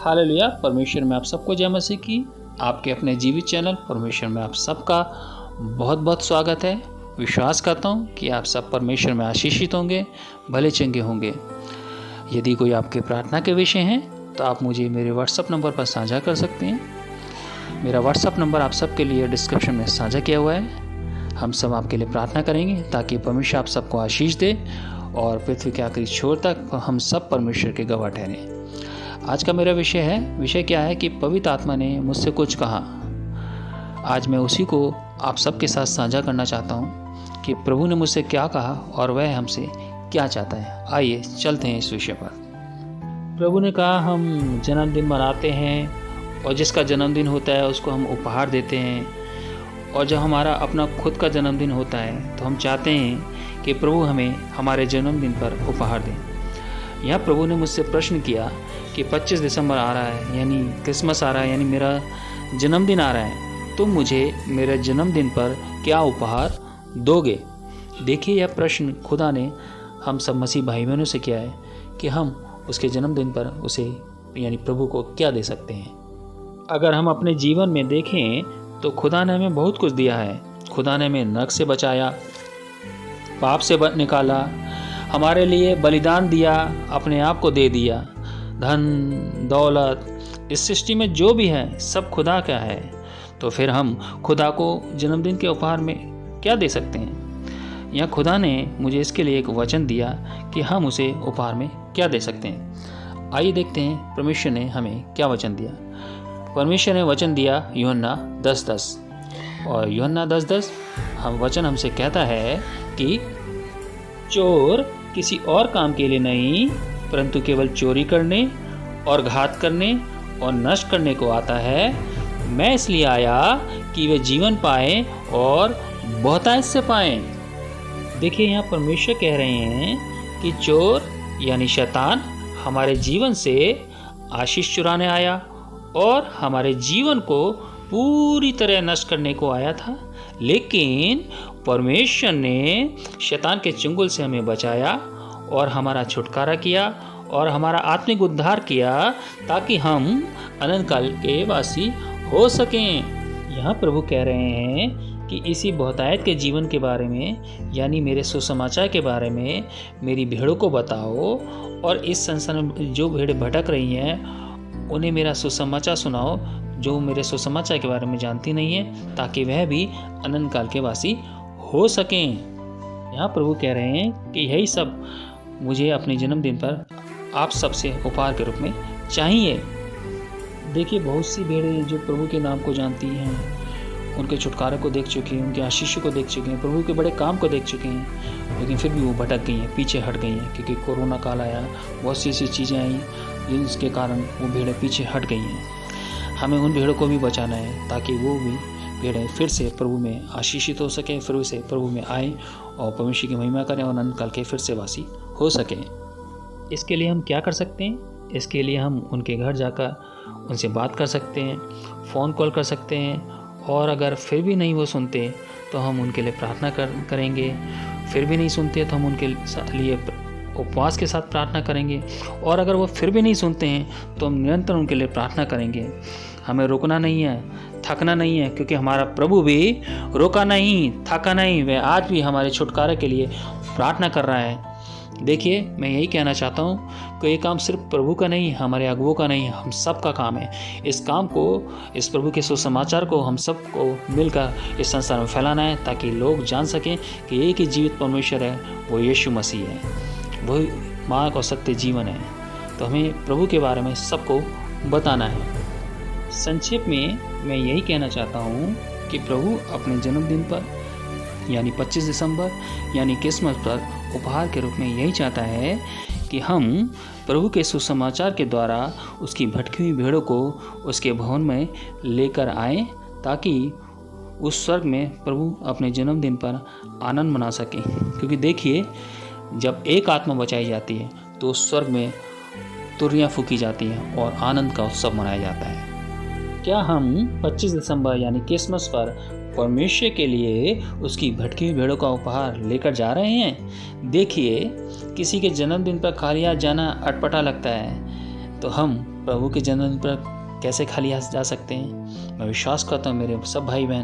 Hallelujah. परमेश्वर में आप सबको जय मसीह की। आपके अपने जीवित चैनल परमेश्वर में आप सबका बहुत बहुत स्वागत है। विश्वास करता हूँ कि आप सब परमेश्वर में आशीषित होंगे, भले चंगे होंगे। यदि कोई आपके प्रार्थना के विषय हैं तो आप मुझे मेरे व्हाट्सएप नंबर पर साझा कर सकते हैं। मेरा व्हाट्सएप नंबर आप सबके लिए डिस्क्रिप्शन में साझा किया हुआ है। हम सब आपके लिए प्रार्थना करेंगे ताकि परमेश्वर आप सबको आशीष दे और पृथ्वी के आखिरी छोर तक हम सब परमेश्वर के गवाह ठहरें। आज का मेरा विषय क्या है कि पवित्र आत्मा ने मुझसे कुछ कहा। आज मैं उसी को आप सबके साथ साझा करना चाहता हूँ कि प्रभु ने मुझसे क्या कहा और वह हमसे क्या चाहता है। आइए चलते हैं इस विषय पर। प्रभु ने कहा हम जन्मदिन मनाते हैं और जिसका जन्मदिन होता है उसको हम उपहार देते हैं, और जब हमारा अपना खुद का जन्मदिन होता है तो हम चाहते हैं कि प्रभु हमें हमारे जन्मदिन पर उपहार दें। यहाँ प्रभु ने मुझसे प्रश्न किया कि 25 दिसंबर आ रहा है, यानी क्रिसमस आ रहा है, यानी मेरा जन्मदिन आ रहा है, तुम मुझे मेरे जन्मदिन पर क्या उपहार दोगे। देखिए, यह प्रश्न खुदा ने हम सब मसीह भाई बहनों से किया है कि हम उसके जन्मदिन पर उसे यानी प्रभु को क्या दे सकते हैं। अगर हम अपने जीवन में देखें तो खुदा ने हमें बहुत कुछ दिया है। खुदा ने हमें नरक से बचाया, पाप से निकाला, हमारे लिए बलिदान दिया, अपने आप को दे दिया। धन दौलत इस सृष्टि में जो भी है सब खुदा का है। तो फिर हम खुदा को जन्मदिन के उपहार में क्या दे सकते हैं। यहाँ खुदा ने मुझे इसके लिए एक वचन दिया कि हम उसे उपहार में क्या दे सकते हैं। आइए देखते हैं परमेश्वर ने हमें क्या वचन दिया। परमेश्वर ने वचन दिया यूहन्ना 10:10, और यूहन्ना 10:10 हम वचन हमसे कहता है कि चोर किसी और काम के लिए नहीं परंतु केवल चोरी करने और घात करने और नष्ट करने को आता है। मैं इसलिए आया कि वे जीवन पाएं और बहुतायत से पाएं। देखिए, यहाँ परमेश्वर कह रहे हैं कि चोर यानी शैतान हमारे जीवन से आशीष चुराने आया और हमारे जीवन को पूरी तरह नष्ट करने को आया था, लेकिन परमेश्वर ने शैतान के चंगुल से हमें बचाया और हमारा छुटकारा किया और हमारा आत्मिक उद्धार किया ताकि हम अनंत काल के वासी हो सकें। यहाँ प्रभु कह रहे हैं कि इसी बहुतायत के जीवन के बारे में, यानी मेरे सुसमाचार के बारे में मेरी भेड़ों को बताओ, और इस संसार में जो भेड़ें भटक रही हैं उन्हें मेरा सुसमाचार सुनाओ, जो मेरे सुसमाचार के बारे में जानती नहीं है, ताकि वह भी अनंत काल के वासी हो सकें। यहाँ प्रभु कह रहे हैं कि यही सब मुझे अपने जन्मदिन पर आप सबसे उपहार के रूप में चाहिए। देखिए, बहुत सी भेड़ें जो प्रभु के नाम को जानती हैं, उनके छुटकारे को देख चुके हैं, उनके आशीष को देख चुके हैं, प्रभु के बड़े काम को देख चुके हैं, लेकिन फिर भी वो भटक गई हैं, पीछे हट गई हैं, क्योंकि कोरोना काल आया, बहुत सी ऐसी चीज़ें आई जिसके कारण वो भेड़ें पीछे हट गई हैं। हमें उन भेड़ों को भी बचाना है ताकि वो भी भेड़ें फिर से प्रभु में आशीषित हो सकें, फिर से प्रभु में आए और परमेश्वर की महिमा करें और अनंत काल के फिर से वासी हो सकें। इसके लिए हम क्या कर सकते हैं? इसके लिए हम उनके घर जाकर उनसे बात कर सकते हैं, फ़ोन कॉल कर सकते हैं, और अगर फिर भी नहीं वो सुनते तो हम उनके लिए प्रार्थना करेंगे। फिर भी नहीं सुनते तो हम उनके लिए उपवास के साथ प्रार्थना करेंगे, और अगर वो फिर भी नहीं सुनते हैं तो हम निरंतर उनके लिए प्रार्थना करेंगे। हमें रुकना नहीं है, थकना नहीं है, क्योंकि हमारा प्रभु भी रुका नहीं, थका नहीं, वह आज भी हमारे छुटकारे के लिए प्रार्थना कर रहा है। देखिए, मैं यही कहना चाहता हूँ कि ये काम सिर्फ प्रभु का नहीं, हमारे अगुवों का नहीं, हम सब का काम है। इस काम को, इस प्रभु के सुसमाचार को हम सबको मिलकर इस संसार में फैलाना है, ताकि लोग जान सकें कि एक ही जीवित परमेश्वर है, वो यीशु मसीह है, वही मार्ग और सत्य जीवन है। तो हमें प्रभु के बारे में सबको बताना है। संक्षेप में मैं यही कहना चाहता हूँ कि प्रभु अपने जन्मदिन पर यानी 25 दिसंबर यानी क्रिसमस पर उपहार के रूप में यही चाहता है कि हम प्रभु के सुसमाचार के द्वारा उसकी भटकी हुई भेड़ों को उसके भवन में लेकर आएं, ताकि उस स्वर्ग में प्रभु अपने जन्मदिन पर आनंद मना सके। क्योंकि देखिए, जब एक आत्मा बचाई जाती है तो उस स्वर्ग में तुरहियां फूकी जाती हैं और आनंद का उत्सव मनाया जाता है। क्या हम 25 दिसंबर यानी क्रिसमस पर परमेश्वर के लिए उसकी भटकी हुई भेड़ों का उपहार लेकर जा रहे हैं? देखिए, किसी के जन्मदिन पर खाली हाथ जाना अटपटा लगता है, तो हम प्रभु के जन्मदिन पर कैसे खाली हाथ जा सकते हैं। मैं विश्वास करता हूँ मेरे सब भाई बहन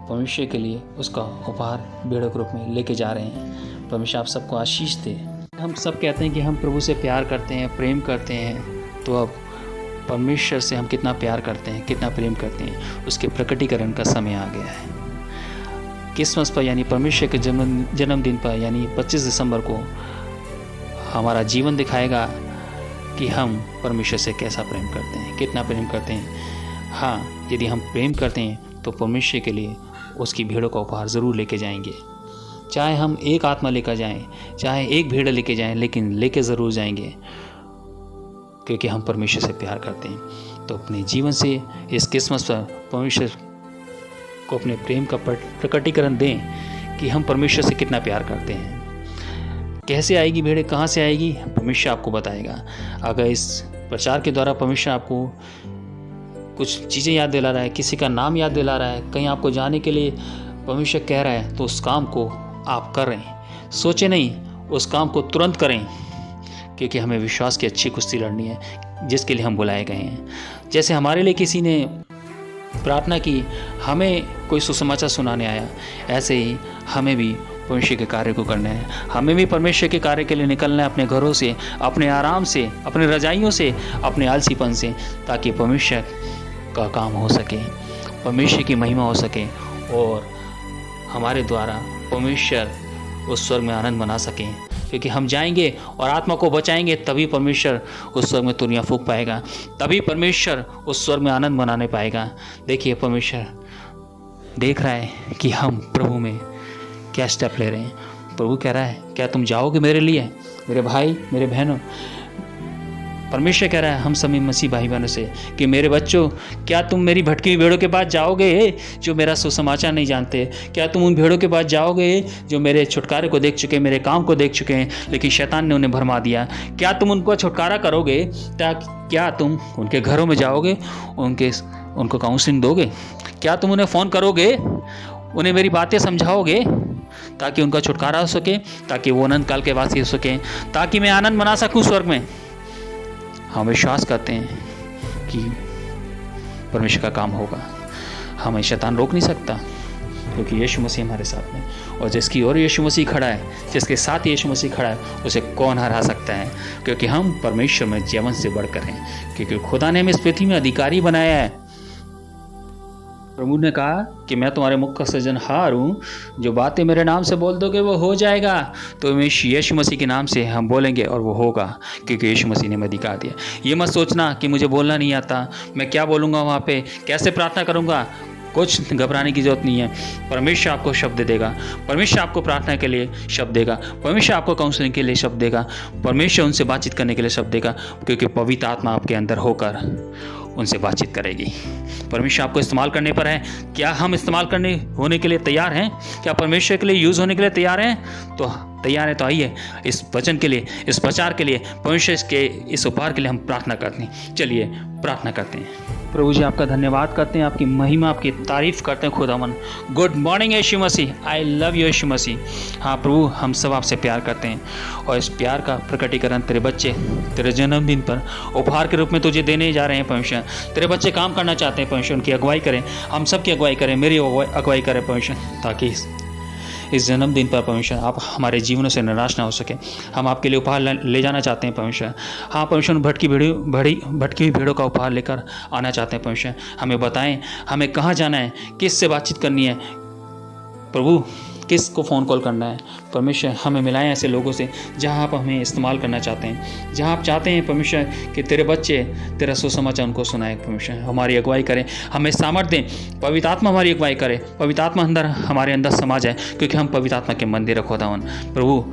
परमेश्वर के लिए उसका उपहार भेड़ों के रूप में लेके जा रहे हैं। परमेश्वर आप सबको आशीष दे। हम सब कहते हैं कि हम प्रभु से प्यार करते हैं, प्रेम करते हैं, तो अब परमेश्वर से हम कितना प्यार करते हैं, कितना प्रेम करते हैं, उसके प्रकटीकरण का समय आ गया है। क्रिसमस पर यानी परमेश्वर के जन्मदिन पर यानी 25 दिसंबर को हमारा जीवन दिखाएगा कि हम परमेश्वर से कैसा प्रेम करते हैं, कितना प्रेम करते हैं। हाँ, यदि हम प्रेम करते हैं तो परमेश्वर के लिए उसकी भेड़ों का उपहार ज़रूर लेके जाएंगे। चाहे हम एक आत्मा लेकर जाएं, चाहे एक भेड़ लेके जाएं, लेकिन लेके ज़रूर जाएंगे, क्योंकि हम परमेश्वर से प्यार करते हैं। तो अपने जीवन से इस क्रिसमस पर परमेश्वर को अपने प्रेम का प्रकटीकरण दें कि हम परमेश्वर से कितना प्यार करते हैं। कैसे आएगी भेड़ें, कहाँ से आएगी, परमेश्वर आपको बताएगा। अगर इस प्रचार के द्वारा परमेश्वर आपको कुछ चीज़ें याद दिला रहा है, किसी का नाम याद दिला रहा है, कहीं आपको जाने के लिए परमेश्वर कह रहा है, तो उस काम को आप कर रहे हैं। सोचे नहीं, उस काम को तुरंत करें, क्योंकि हमें विश्वास की अच्छी कुश्ती लड़नी है जिसके लिए हम बुलाए गए हैं। जैसे हमारे लिए किसी ने प्रार्थना की, हमें कोई सुसमाचार सुनाने आया, ऐसे ही हमें भी परमेश्वर के कार्य को करना है। हमें भी परमेश्वर के कार्य के लिए निकलना है, अपने घरों से, अपने आराम से, अपने रजाइयों से, अपने आलसीपन से, ताकि परमेश्वर का काम हो सके, परमेश्वर की महिमा हो सके और हमारे द्वारा परमेश्वर उस स्वर्ग में आनंद मना सकें। क्योंकि हम जाएंगे और आत्मा को बचाएंगे, तभी परमेश्वर उस स्वर्ग में तुनिया फूंक पाएगा, तभी परमेश्वर उस स्वर्ग में आनंद मनाने पाएगा। देखिए, परमेश्वर देख रहा है कि हम प्रभु में क्या स्टेप ले रहे हैं। प्रभु कह रहा है, क्या तुम जाओगे मेरे लिए, मेरे भाई, मेरे बहनों। परमेश्वर कह रहा है हम सभी मसीह भाई बहनों से कि मेरे बच्चों, क्या तुम मेरी भटकी हुई भेड़ों के पास जाओगे जो मेरा सुसमाचार नहीं जानते? क्या तुम उन भेड़ों के पास जाओगे जो मेरे छुटकारे को देख चुके, मेरे काम को देख चुके हैं, लेकिन शैतान ने उन्हें भरमा दिया? क्या तुम उनको छुटकारा करोगे? क्या तुम उनके घरों में जाओगे, उनको काउंसलिंग दोगे? क्या तुम उन्हें फ़ोन करोगे, उन्हें मेरी बातें समझाओगे, ताकि उनका छुटकारा हो सके, ताकि वो अनंत काल के वासी हो सके, ताकि मैं आनंद मना सकूं स्वर्ग में? हम विश्वास करते हैं कि परमेश्वर का काम होगा। हमें शैतान रोक नहीं सकता, क्योंकि यीशु मसीह हमारे साथ में, और जिसकी ओर यीशु मसीह खड़ा है, जिसके साथ यीशु मसीह खड़ा है, उसे कौन हरा सकता है? क्योंकि हम परमेश्वर में जीवन से बढ़कर हैं, क्योंकि खुदा ने हमें इस पृथ्वी में अधिकारी बनाया है। प्रभु ने कहा कि मैं तुम्हारे मुख का सृजनहार हूँ, जो बातें मेरे नाम से बोल दोगे वो हो जाएगा। तो यीशु मसीह के नाम से हम बोलेंगे और वो होगा, क्योंकि यीशु मसीह ने हमें अधिकार दिया। ये मत सोचना कि मुझे बोलना नहीं आता, मैं क्या बोलूँगा वहाँ पे, कैसे प्रार्थना करूँगा। कुछ घबराने की जरूरत नहीं है। परमेश्वर आपको शब्द देगा, परमेश्वर आपको प्रार्थना के लिए शब्द देगा, परमेश्वर आपको काउंसलिंग के लिए शब्द देगा, परमेश्वर उनसे बातचीत करने के लिए शब्द देगा, क्योंकि पवित्र आत्मा आपके अंदर होकर उनसे बातचीत करेगी। परमेश्वर आपको इस्तेमाल करने पर है। क्या हम इस्तेमाल करने होने के लिए तैयार हैं? क्या परमेश्वर के लिए यूज़ होने के लिए तैयार हैं? तो तैयार है तो आइए इस वचन के लिए, इस प्रचार के लिए, परमेश्वर के इस उपहार के लिए हम प्रार्थना करते हैं। चलिए प्रार्थना करते हैं। प्रभु जी, आपका धन्यवाद करते हैं, आपकी महिमा, आपकी तारीफ करते हैं खुदावन। गुड मॉर्निंग यीशु मसीह, आई लव यू यीशु मसीह। हाँ प्रभु, हम सब आपसे प्यार करते हैं, और इस प्यार का प्रकटीकरण तेरे बच्चे तेरे जन्मदिन पर उपहार के रूप में तुझे देने जा रहे हैं। परमेश्वर, तेरे बच्चे काम करना चाहते हैं परमेश्वर, उनकी अगुवाई करें, हम सब की अगुवाई करें, मेरी अगुवाई करें परमेश्वर, ताकि इस जन्मदिन पर परमेश्वर आप हमारे जीवनों से निराश ना हो सके। हम आपके लिए उपहार ले जाना चाहते हैं परमेश्वर। हाँ परमेश्वर, भटकी हुई भेड़ों का उपहार लेकर आना चाहते हैं परमेश्वर। हमें बताएं हमें कहाँ जाना है, किस से बातचीत करनी है प्रभु, किस को फ़ोन कॉल करना है परमेश्वर। हमें मिलाएं ऐसे लोगों से जहां आप हमें इस्तेमाल करना चाहते हैं, जहां आप चाहते हैं परमेश्वर कि तेरे बच्चे तेरा सुसमाचार उनको सुनाए। परमेश्वर हमारी अगुवाई करें, हमें सामर्थ्य दें, पवित्र आत्मा हमारी अगुवाई करे, पवित्र आत्मा हमारे अंदर समा जाए, क्योंकि हम पवित्र आत्मा के मंदिर है खुदावन। प्रभु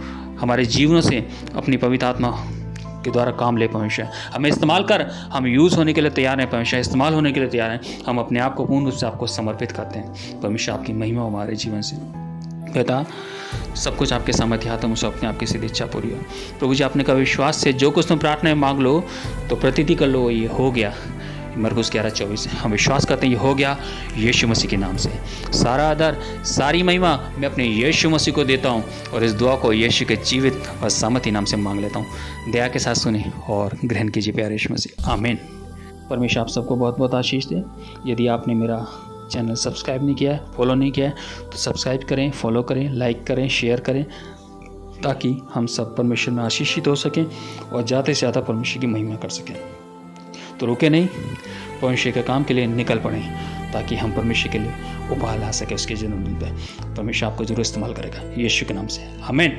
हमारे जीवनों से अपनी पवित्र आत्मा के द्वारा काम ले परमेश्वर, हमें इस्तेमाल कर। हम यूज़ होने के लिए तैयार हैं परमेश्वर, इस्तेमाल होने के लिए तैयार हैं। हम अपने आप को पूर्ण रूप से आपको समर्पित करते हैं परमेश्वर। आपकी महिमा हमारे जीवन से पिता, सब कुछ आपके सामर्थ्य हाथ में अपने आपकी सीधी इच्छा पूरी हो। प्रभु जी, आपने कहा विश्वास से जो कुछ तुम प्रार्थना में मांग लो तो प्रतीति कर लो, ये हो गया। मरकुस 11:24। हम विश्वास करते हैं ये हो गया यीशु मसीह के नाम से। सारा आदर, सारी महिमा मैं अपने यीशु मसीह को देता हूँ, और इस दुआ को यीशु के जीवित और सामर्थ्य नाम से मांग लेता हूँ। दया के साथ सुने और ग्रहण कीजिए प्यारे यीशु मसीह। आमीन। परमेश्वर आप सबको बहुत बहुत आशीष दे। यदि आपने मेरा चैनल सब्सक्राइब नहीं किया है, फॉलो नहीं किया है, तो सब्सक्राइब करें, फॉलो करें, लाइक करें, शेयर करें, ताकि हम सब परमेश्वर में आशीषित हो सकें और ज़्यादा से ज़्यादा परमेश्वर की महिमा कर सकें। तो रुके नहीं, परमेश्वर के काम के लिए निकल पड़ें, ताकि हम परमेश्वर के लिए उपहार ला सकें उसके जन्मदिन पर। परमेश्वर आपको जरूर इस्तेमाल करेगा, यीशु के नाम से, आमीन।